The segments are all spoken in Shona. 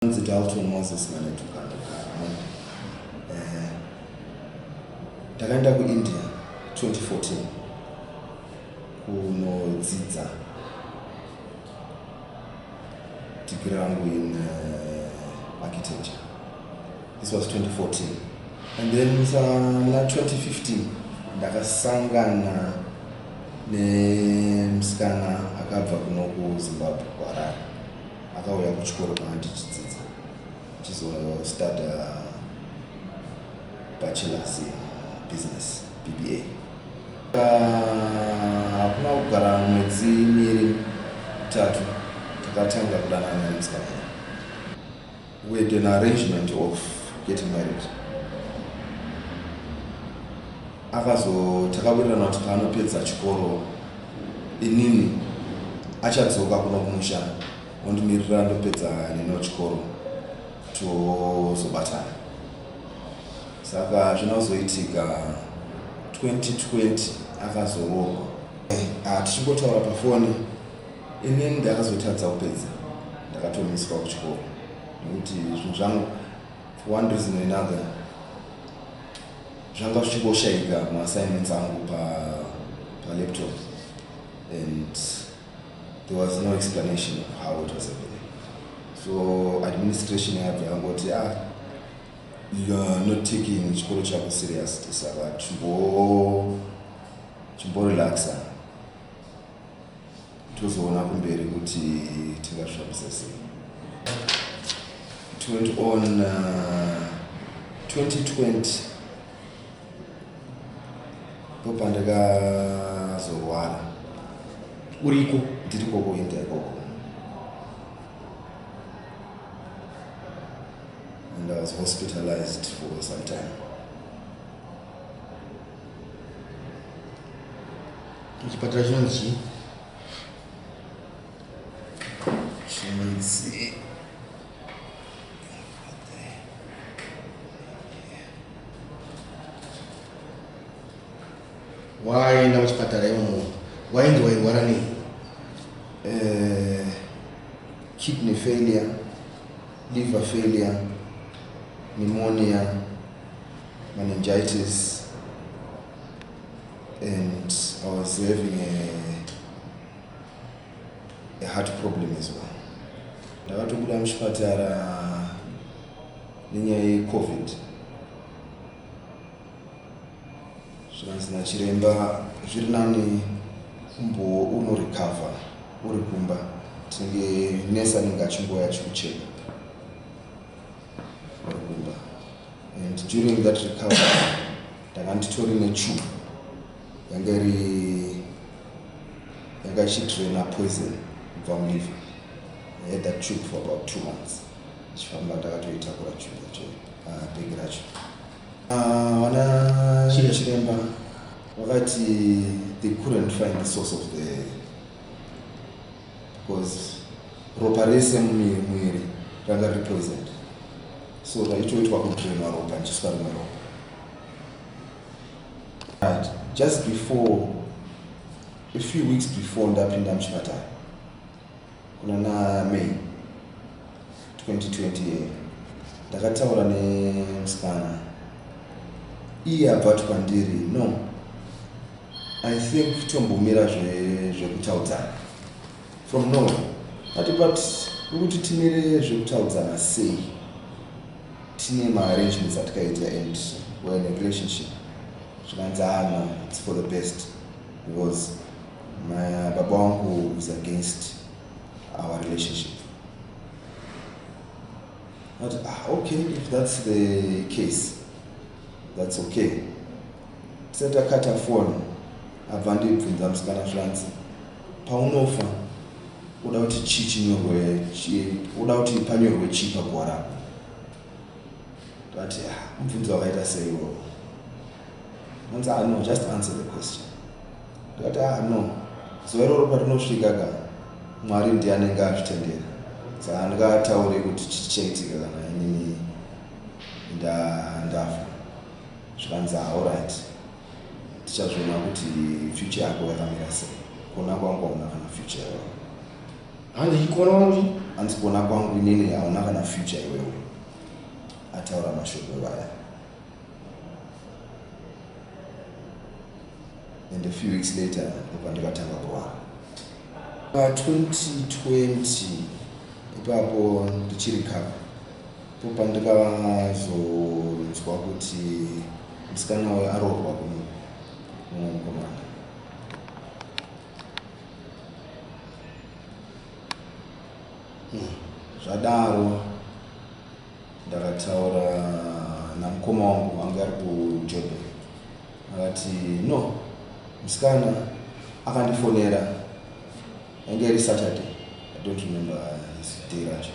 Dalton Moses Kanhukamwe. Ndakaenda kuIndia 2014 kunodzidza degree rangu in architecture. This was 2014. And then in 2015 ndakasangana nemusikana akabva kuno kuZimbabwe kuHarare. Akauya kuchikoro kwaandichidzidza chizostudy bachelor's in business, BBA. Hakuna kugara mwedzi miviri mitatu takatanga kudanana nemusikana. We had an arrangement of getting married. Takawirirana kuti paanopedza chikoro inini achadzoka kuno kumusha ondimirira ndopedza neno chikoro tozobatana. Saka zvinozoitika 2020 akazorohwa. Tichingotaura pafoni inini ndakazotadza kupedza, ndakatomiswa kuchikoro nekuti zvinhu zvangu for one reason or another zvanga zvichingoshaika maassignments angu palaptop, and there was no explanation of how it was happening. So administration yabva yangoti you are not taking chikoro chako seriously, saka chimborelaxa tozoona kumberi kuti tingazvifambisa sei. It went on 2020 ndakazorwara. Uriko? Ndiri koko India koko. And I was hospitalized for some time. Chipatara chinonzi chinonzi waenda kuchipatara imomo wainge wairwara nei? Kidney failure, liver failure, pneumonia, meningitis, and I was having a heart problem as well. Ndakatobuda muchipatara nenyaya yeCovid. Zvanzi nachiremba zviri nani unorecover uri kumba, tinge nesi anenge achingoya achikucheka uri kumba. And during that recovery ndanga nditori netube yanga ichidraina poison kubva muliver. I had that tube for about 2 months. Chifamba ndakatoitakura tube yacho bhegi racho. Vana chiremba vakati they couldn't find the source of because ropa rese mumuviri ranga riri poisoned, so raitoitwa kudrainwa ropa richiswa rimwe ropa. Just before, a few weeks before ndapinda muchipatara kuna May 2020 ndakataura nemusikana. Iye abva kwandiri, no, I think tombomira zvekutaudzana from nowhere. But kuti timire zvekutaudzana sei? Tine ma-arrangements atakaita and we're in a relationship. Zvinanzi no, it's for the best, because my baba wangu is against our relationship. But okay, if that's the case, that's okay. Takata phone abva ndibvunza musikana zvanzi paunofa uda kuti uda kuti panyorwe chii paguwa rako. Ndati mubvunzo wakaita seiwo. Anzi no, just answer the question. Ndikati no, zuva iroro patinosvika Mwari ndiye anenge azvitendera. Saka handingatauri kuti chichaitika kana inini ndafa. Zvikanzi alright, tichazviona kuti future yako yakamira sei. Kuna kwangu hauna kana future yako. handikona wangu hanzi kuona kwangu inini hauna kana future iwewe, ataura mashoko vaya. And a few weeks later ndikatanga kurwara. 2020 ipapo ndichiri kapa popa ndikazonzwa kuti musikana wayo aroorwa kumukomana. Zvadaro ndakataura namukoma wangu anga ari kuJobe, akati no, musikana akandifonera, ainge iri Saturday, I don't remember his date,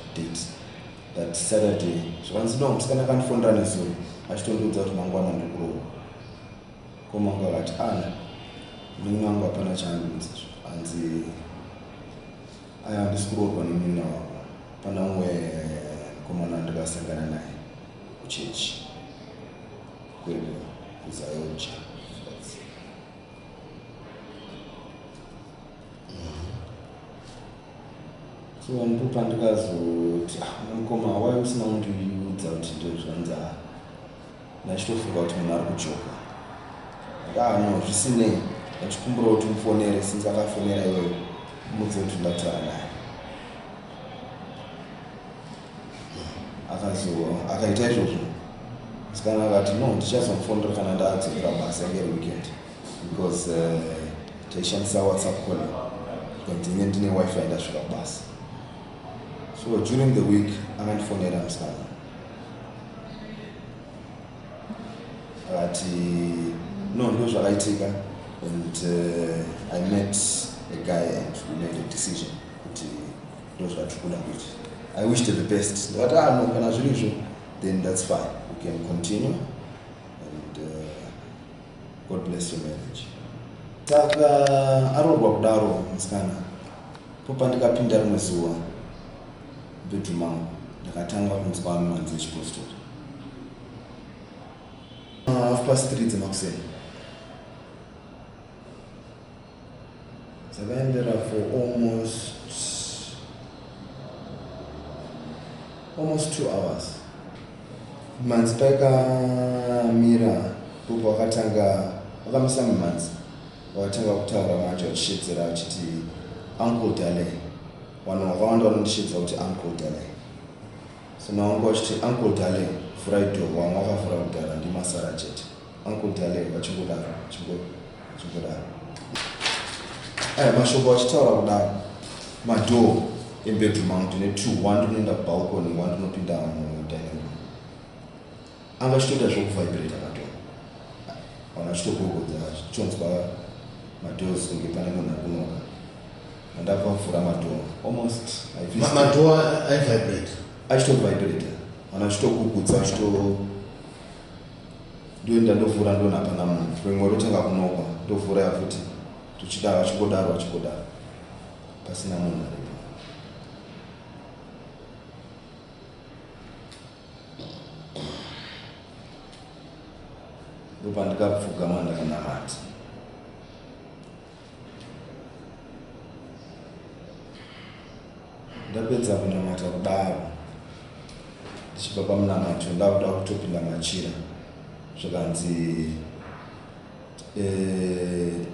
that Saturday. Zvanzi no, musikana akandifonera nezuro achitondiudza kuti mangwana ndikuroorwa. Koma wangu akati munhu wangu hapana chaandinzi, hanzi aya handisi kuroorwa nemunhu wako, pana umwe mukomana ndakasangana naye kuchechi kwedu kuInzwaiwo. So ndipo ndikazoti mukoma wai usina kundiudza kuti ndozvanza, ndachitofunga kuti munhu ari kujoka. No, zvisinei, ndachikumbura kuti mufonere, since akafonera iwewe mudze kuti ndataura naye. Akaita izvozvo, musikana akati no, ndichazomufonera kana ndadzokera basa ngeri weekend, because taishandisa WhatsApp calling, because ndine wifi ndasvika basa. So during the week akandifonera musikana akati no, ndo zvakaitika, and I met a guy and we made a decision kuti ndo zvatiri kuda kuita. I wished her the best. Ndakati no, kana zviri izvo then that's fine, we can continue, and God bless your marriage. Saka aroorwa kudaro musikana, popa ndikapinda rimwe zuva bedroom mangu ndakatanga kunzwa mhanzi yechipostori 3:30 dzemakuseni. Zakaendera for almost 2 hours. Mhanzi paikamira popo wakamisa mumhanzi, wakatanga kutaura macho achishedzera achiti Uncle Dale. Vanhu vakawanda vanondishedza kuti Uncle Dale. So nawangu vachiti Uncle Dale, vhurai door, vamwe vakavhura kudhara ndimasara chete. Uncle Dale vachingodaro. Mashoko vachitaura kudaro, madhoo embedroom mangu ndine 2, one ndinoenda kubalcony, one ndinopinda mudining room. Anga achitoita zvokuvibrata madhoo. Vanhu vachitogogodza vachitonzwa madhoo kunge pane munhu ari kunoka. Ndakavhura madhoo almost madhoo aivibrate, achitovibrata, vanhu vachitogugudza, ndoenda ndovhura ndona hapana munhu, rimwe rotanga kunoka, ndovhura futi, tuchidaro vachingodaro pasina munhu aripo. Ndopandikapfugama ndakanamata. Ndapedza kunamata kudaro, ndichibva pamunamato ndakuda kutopinda machira, zvakanzi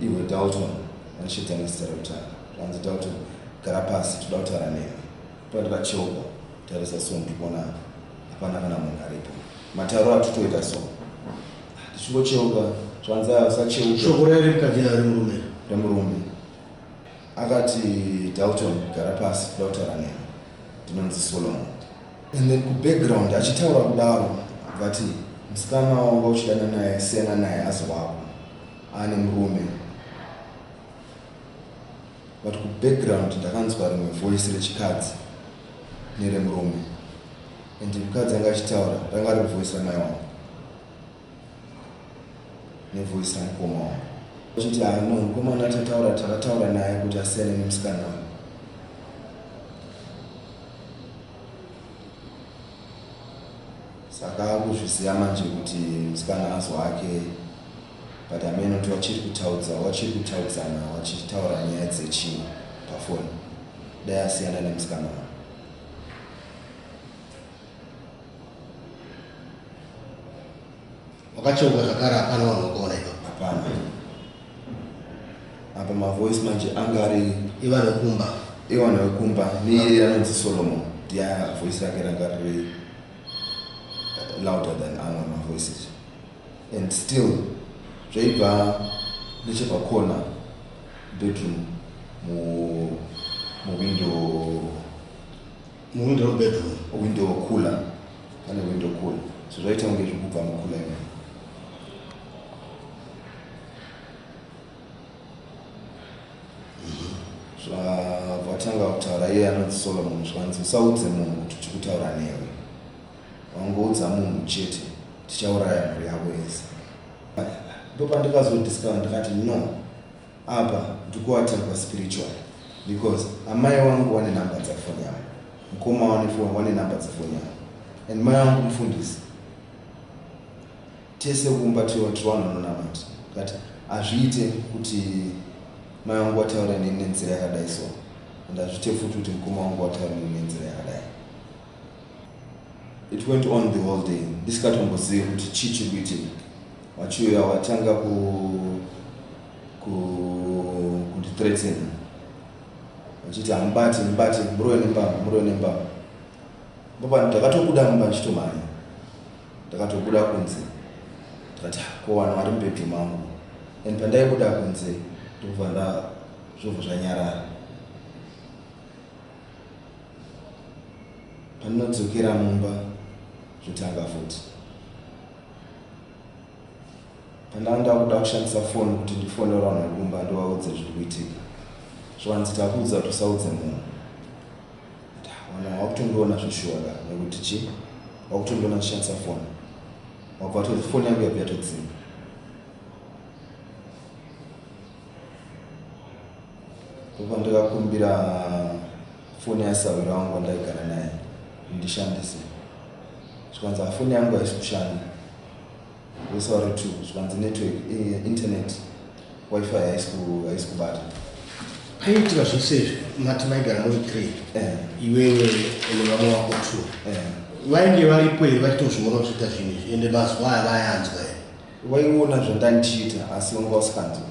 iwe Dalton, vanoshedza nezita rekutanga, zvakanzi Dalton, gara pasi toda kutaura newe. Pandikacheuka tarisa so ndikuona hapana kana munhu aripo, matauro atotoita so. Ndichingoceuka zvakanzi usacheuka. Shoko riri mukadzi remurume akati Dalton, gara pasi toda kutaura newe, ndinonzi Solomon. And then kubackground achitaura kudaro vati musikana wanga uchidana naye, siyana naye asi wako, ane murume. But kubackground ndakanzwa rimwe voice rechikadzi neremurume, and mukadzi anga achitaura ranga riri voice ramai wangu nevoice ramukoma wangu. Achiti no, mukomana takataura naye kuti asiyane nemusikana wayo. Saka akuzviziva manje kuti musikana azo wake, but amene kuti vachiri kutaudzana, vachitaura nyaya dzechinhu pafoni. dai asiyana nemusikana. Wakacheuka zvakare hapana vanhu vakaona ivo? Hapana. Apa mavoice manje anga ari ivanhu vekumba niye anonzi Solomon. Ndiye voice rake ranga riri louder than amwe mavoices. And still zvaibva nechepakona bedroom window cooler, pane window cooler. So zvaita kunge zvekubva mukula ime. Zvatanga kutaura iye anonzi Solomon zvanzi usaudze munhu kuti tichikutaura newe. Wangoudza munhu chete tichauraya mhuri yako yese. Ndopandikazodiscover ndikati no, apa ndikuatakwa spiritual because amai wangu wane namba dzafoni yangu, mukoma wane namba dzafoni yangu, and mai wangu mufundisi. Tese kumba tiwanonamata kati azviite kuti mai wangu wataura neni nenzira yakadai so, and azviite futi kuti mukoma wangu wataura neni nenzira yakadai. It went on the whole day. Ndisingatombozivi kuti chii chiri kuitika. Vachiuya watanga kundithreaten vachiti hamubati murowe nembama. Baba ndakatobuda mumba ndichitomhanya, ndakatobuda kunze ndikati ko vanhu vari mubedroom mangu, and pandaibuda kunze ndobva zvobva zvanyarara. Pandinodzokera mumba zvotanga futi. Pandanga kuda kushandisa foni kuti ndifonere vanhu vekumba ndovaudze zviri kuitika. Zvanzi takuudza kuti usaudze munhu. Vanhu vakutondiona zvishuwa nekuti chii? Vakutondiona ndishandisa foni. Wabva kuti foni yangu yabva yatodzima. Ndipo ndakakumbira foni yasawira wangu wandaigara naye ndishandise. Zvanzi foni yangu haisi kushanda. Sorry too, zvanzi network, internet, wifi haisi kubata. Paiitika zvese mati maigara muri 3 iwewe nevamwe wako 2 vainge varipo here vachitozviona kuchiita zvinhu izvi ende mazuva aya vayanzwa here? Vaiona zvandandichiita asi vanga vasinganzwi.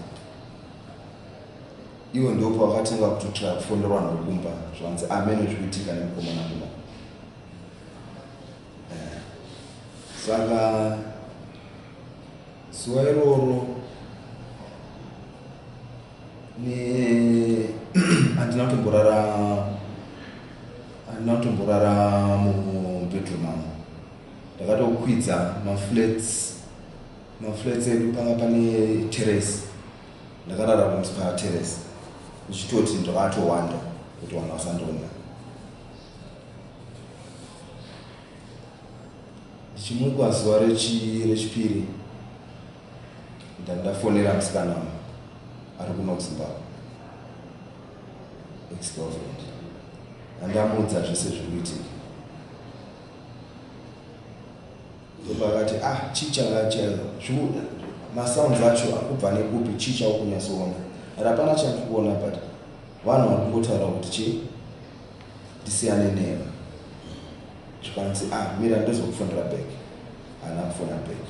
Ivo ndopo vakatanga kutotsvaka kufonera vanhu vekumba zvanzi amene zvikuitika nemukomana kuno. Saka zuva iroro handina kutomborara mubedroom mangu. Ndakatokwidza maflats edu panga pane terrace. Ndakarara kunzi paterrace ndichitoti ndakatowanda kuti vanhu vasandoona. Ndichimuka zuva rechipiri ndafonera musikana ari kuno kuZimbabwe, ex-girlfriend. Andamuudza zvese zviri kuitika. Ndopakati chii changa masounds acho akubva nekupi, chii chaukunyatsoona. Hapana chandikuona, but vanhu vari kungotaura kuti chii ndisiyane newe. Zvikanzi mira ndozokufondera back. Haana kufona back.